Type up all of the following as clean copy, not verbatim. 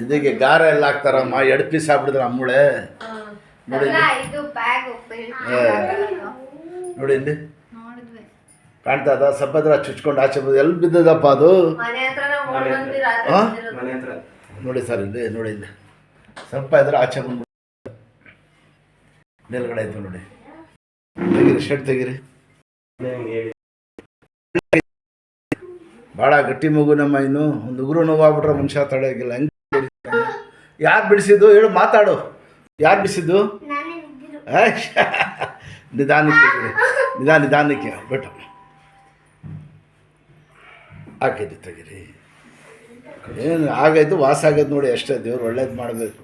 ಇದಕ್ಕೆ ಗಾರ ಎಲ್ಲ ಹಾಕ್ತಾರಮ್ಮ. 2 ಪೀಸ್ ಆಗ್ಬಿಡಿದ್ರೆ ಅಮ್ಮುಳೆ ನೋಡಿ ನೋಡಿ ಇಲ್ಲಿ ಕಾಣ್ತಾ ಅದ ಸಬ್ಬದ್ರ ಚುಚ್ಕೊಂಡು ಆಚೆ ಬಂದು ಎಲ್ಲಿ ಬಿದ್ದದಪ್ಪ ಅದು ನೋಡಿ ಸರ್ ಇಲ್ಲಿ ನೋಡಿ ಇಲ್ಲಿ ಸ್ವಲ್ಪ ಇದ್ರೆ ಆಚೆ ಬಂದ್ಬಿಟ್ಟು ಮೇಲ್ಗಡೆ ಆಯ್ತು ನೋಡಿ. ತೆಗೀರಿ ಶರ್ಟ್ ತೆಗೀರಿ. ಭಾಳ ಗಟ್ಟಿ ಮಗು ನಮ್ಮ ಇನ್ನು ಒಂದು ಉಗುರು ನೋವಾಗ್ಬಿಟ್ರೆ ಮನುಷ್ಯ ತಡೆಯೋಗಿಲ್ಲ. ಹೆಂಗೆ ಯಾರು ಬಿಡಿಸಿದ್ದು ಹೇಳು, ಮಾತಾಡು. ಯಾರು ಬಿಡಿಸಿದ್ದು? ನಿಧಾನಕ್ಕೆ ನಿಧಾನಕ್ಕೆ ಬಿಟ್ಟು ಹಾಕಿದ್ದು ತೆಗೀರಿ. ಏನು ಆಗೈತು ವಾಸ ಆಗೈತೆ ನೋಡಿ ಅಷ್ಟೇ. ದೇವ್ರು ಒಳ್ಳೇದು ಮಾಡಬೇಕು.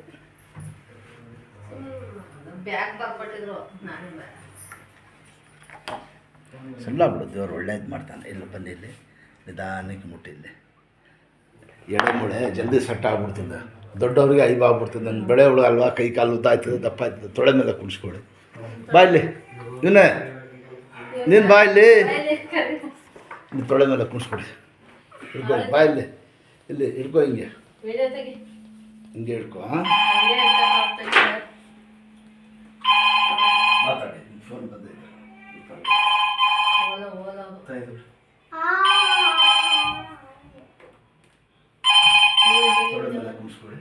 ಸಣ್ಣ ಬಿಡು, ದೇವ್ರು ಒಳ್ಳೇದು ಮಾಡ್ತಾನೆ. ಇಲ್ಲ ಬನ್ನಿ ಇಲ್ಲಿ ನಿಧಾನಕ್ಕೆ ಮುಟ್ಟಿಲ್ಲಿ. ಎಡೆಮೂಳೆ ಜಲ್ದಿ ಸೆಟ್ ಆಗ್ಬಿಡ್ತದೆ. ದೊಡ್ಡವ್ರಿಗೆ ಐಬ ಆಗ್ಬಿಡ್ತದೆ. ನನ್ನ ಬೆಳೆ ಹುಳು ಅಲ್ವಾ, ಕೈ ಕಾಲು ಉದ್ದ ಆಯ್ತದೆ, ದಪ್ಪ ಆಯ್ತದೆ. ತೊಳೆ ಮೇಲೆ ಕುಣಿಸ್ಕೊಳ್ಳಿ. ಬಾ ಇಲ್ಲಿ ನೀನೇ, ನೀನು ಬಾ ಇಲ್ಲಿ ತೊಳೆ ಮೇಲೆ ಕುಣಿಸ್ಕೊಳ್ಳಿ. ಹಿಡ್ಕೊ ಬಾ ಇಲ್ಲಿ, ಇಲ್ಲಿ ಹಿಡ್ಕೊ, ಹಿಂಗೆ ಹಿಂಗೆ ಹಿಡ್ಕೊ. ಮಾತಾಡಿ, ಫೋನ್ ಬಂದಿದೆ. ತೊಳೆ ಮೇಲೆ ಕುಣಿಸ್ಕೊಳ್ಳಿ.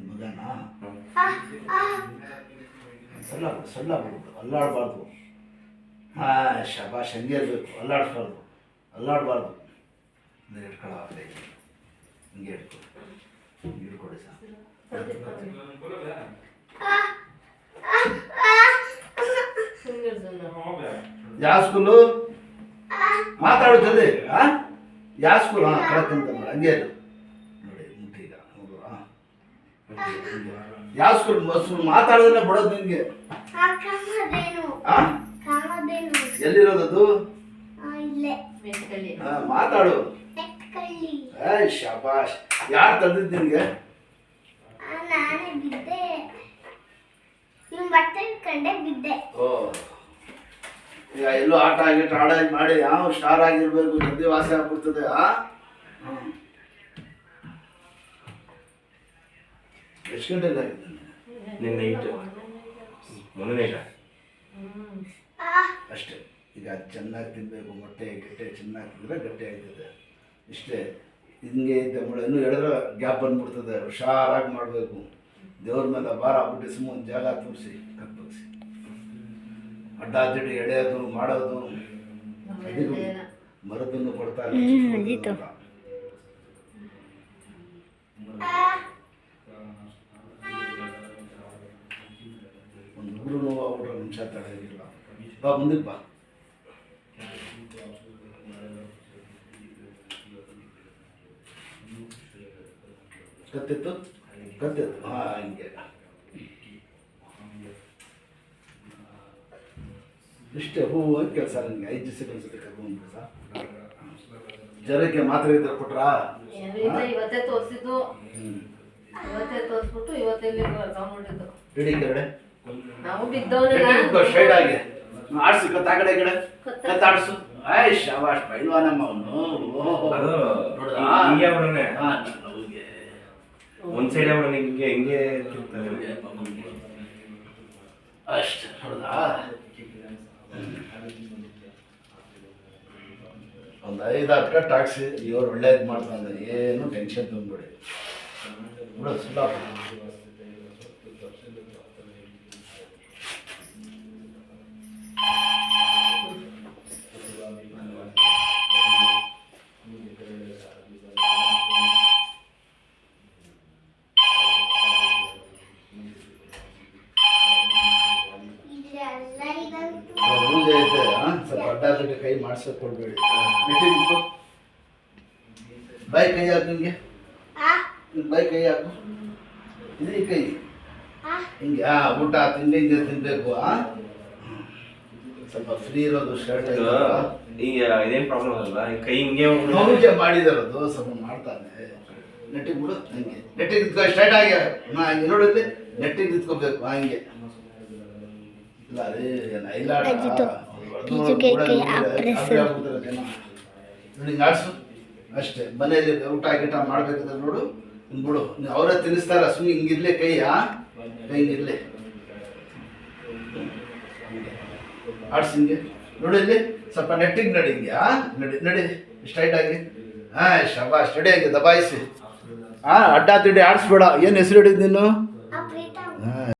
ಮಗನಾ ಸಣ್ಣ ಬಿಡ್ಬೇಕು, ಅಲ್ಲಾಡಬಾರ್ದು. ಹಾಂ ಶಬಾಷ್, ಹಂಗೆ ಇರಬೇಕು. ಅಲ್ಲಾಡಬಾರ್ದು. ಹಿಡ್ಕೊಳ್ಳೋ ಹಿಂಗೆ ಹಿಡ್ಕೊ, ಹಿಡ್ಕೊಡಿ ಸರ್. ಯಾವ ಸ್ಕೂಲು? ಮಾತಾಡೋ ಜಲ್ದಿ. ಯಾವ ಸ್ಕೂಲ್? ಕಳಕ್ಕಂತ ನೋಡಿ, ಹಂಗೆ ನೋಡಿ ಮುಟ್ಟಿ. ಈಗ ಯಾವ ಸ್ಕೂಲ್? ಮಾತಾಡೋದನ್ನ ಬಿಡೋದು ನಿನ್ಗೆ. ಎಲ್ಲಿರೋದದು? ಮಾತಾಡು. ಶಬಾಷ್. ಯಾರು ತಂದಿದ್ದು ನಿನ್ಗೆ? ಓ, ಈಗ ಎಲ್ಲೋ ಆಟ ಆಗಿಟ್ಟು ಆಡಾಗಿ ಮಾಡಿ ಯಾವ ಸ್ಟಾರ್ ಆಗಿರ್ಬೇಕು, ಜಲ್ದಿ ವಾಸಿ ಆಗ್ಬಿಡ್ತದೆ. ಎಷ್ಟು ಗಂಟೆಗೆ ಆಗಿದೆ? ನಿನ್ನೆ ನೈಟ್, ಮೊನ್ನೆ ನೈಟ್ ಅಷ್ಟೇ. ಈಗ ಚೆನ್ನಾಗಿ ತಿನ್ನಬೇಕು. ಮೊಟ್ಟೆ ಗಟ್ಟೆ ಚೆನ್ನಾಗಿ ತಿಂದರೆ ಗಟ್ಟಿ ಆಗ್ತದೆ. ಇಷ್ಟೇ. ಹಿಂಗೆ ಇದ್ದ ಮಳೆ ಇನ್ನೂ ಹೇಳಿದ್ರೆ ಗ್ಯಾಪ್ ಬಂದ್ಬಿಡ್ತದೆ. ಹುಷಾರಾಗಿ ಮಾಡಬೇಕು. ದೇವ್ರ ಮೇಲೆ ಭಾರ ಆಗ್ಬಿಟ್ಟು ಸುಮ್ಮ ಒಂದು ಜಾಗ ತೋರಿಸಿ ಕಪ್ಪಗಿಸಿ ಅಡ್ಡಾದಿಡ್ಡಿ ಎಳೆಯೋದು ಮಾಡೋದು. ಮರದನ್ನು ಕೊಡ್ತಾರೆ. ಒಂದು ಊರು ನೋವು ಆಗ್ಬಿಟ್ರೆ ನಿಮಿಷ ತಡೆಯೋದಿಲ್ಲ. ಬಾ ಮುಂದಕ್ಕೆ ಬಾ. ಕತ್ತಿತ್ತು ಹಾಂ ಹಿಂಗೆ ಇಷ್ಟೇ. ಹೂವು ಅಂತ ಕೆಲಸ ನನಗೆ 5 ದಿವಸಕ್ಕೆ ಒಂದ್ಸತಿ ಕರ್ಕೊಂಡ್ಬಿಟ್ಟು ಸರ್. ಜ್ವರಕ್ಕೆ ಮಾತ್ರೆ ಇದ್ರೆ ಕೊಟ್ರಾ? ಇವತ್ತೇ ತೋರಿಸಿದ್ದು. ಇವತ್ತೇ ತೋರಿಸ್ಬಿಟ್ಟು ಇವತ್ತೆಲ್ಲಿ ತಗೊಂಡ್ಬಿಟ್ಟಿದ್ದು. ಇಡೀ ಕಡೆ ನಾವು ಬಿದ್ದವನಿಲ್ಲ. ಸ್ಟ್ರೈಟ್ ಆಗಿ ಆಡ್ಸಿ ಕತ್ತ ಆ ಕಡೆ ಕಡೆ ಕತ್ತಾಡ್ಸು. ಆಯ್ ಶಾಬಾಷ್ ಬೈಲ್ವಾನಮ್ಮ ಅವನು. ಒಂದು ಸೈಡ್ ಹಿಂಗೆ ಹಿಂಗೆ ಅಷ್ಟು ನೋಡ್ದಾ. ಒಂದು 5-10 ಕಟ್ ಹಾಕ್ಸಿ. ಇವ್ರು ಒಳ್ಳೇದು ಮಾಡ್ತಾನೆ. ಏನು ಟೆನ್ಷನ್ ತಂದ್ಬಿಡಿ ಬಿಡು. ಸುಳ್ಳ ಪೂಜೆ ಐತೆ. ಸ್ವಲ್ಪ ಅಡ್ಡ ಕೈ ಮಾಡ್ಸೋಕೆ ಕೊಡ್ಬೇಡಿ. ಬೈ ಕೈ ಹಾಕು. ನಿಮಗೆ ಬೈ ಕೈ ಹಾಕು. ಇದೇ ಕೈ ಹಿಂಗೆ. ಊಟ ತಿಂಡಿ ಹಿಂಗೆ ತಿನ್ಬೇಕು. ಸ್ವಲ್ಪ ಫ್ರೀ ಇರೋದು ಶರ್ಟ್. ಈಗ ಇದೇನು ಪ್ರಾಬ್ಲಮ್ ಅಲ್ಲ, ಕೈ ಹಿಂಗೆ ಮೌಲ್ಯ ಮಾಡಿದಾರದು ಸ್ವಲ್ಪ ಮಾಡ್ತಾನೆ. ನೆಟ್ಟಿಗೆ ಬಿಡು ಹಂಗೆ ನೆಟ್ಟಿಗೆ ನಿಂತ್ಕೊ ಸ್ಟ್ರೈಟ್ ಆಗಿ ಹಂಗೆ ನೋಡಿದ್ರೆ ನೆಟ್ಟಿಗೆ ನಿಂತ್ಕೋಬೇಕು ಹಂಗೆ ಇಲ್ಲ ಅದೇ ಇಲ್ಲ ಹಿಂಗೆ ಆಡಿಸು ಅಷ್ಟೇ ಮನೇಲಿ ಊಟ ಗಿಟ ಮಾಡ್ಬೇಕಾದ್ರೆ ನೋಡು ಹಿಂಗೆ ಬಿಡು ಅವರೇ ತಿನ್ನಿಸ್ತಾರ ಸುಮ್ಮನೆ ಹಿಂಗಿರ್ಲಿ ಕೈ ಕೈ ಹಿಂಗಿರ್ಲಿ ಆಡ್ಸಿ ಹಿಂಗೆ ನೋಡಿ ಇಲ್ಲಿ ಸ್ವಲ್ಪ ನೆಟ್ಟಿಗೆ ನಡಿ ಹಿಂಗೆ ನಡಿ ನಡಿ ಸ್ಟ್ರೈಟ್ ಆಗಿ ಶಾಬಾಷ್ ನಡಿ ಹಂಗೆ ದಬಾಯಿಸಿ ಅಡ್ಡ ತಿಡ್ಡಿ ಆಡಿಸ್ಬೇಡ ಏನು ಹೆಸರು ಹಿಡಿದು ನೀನು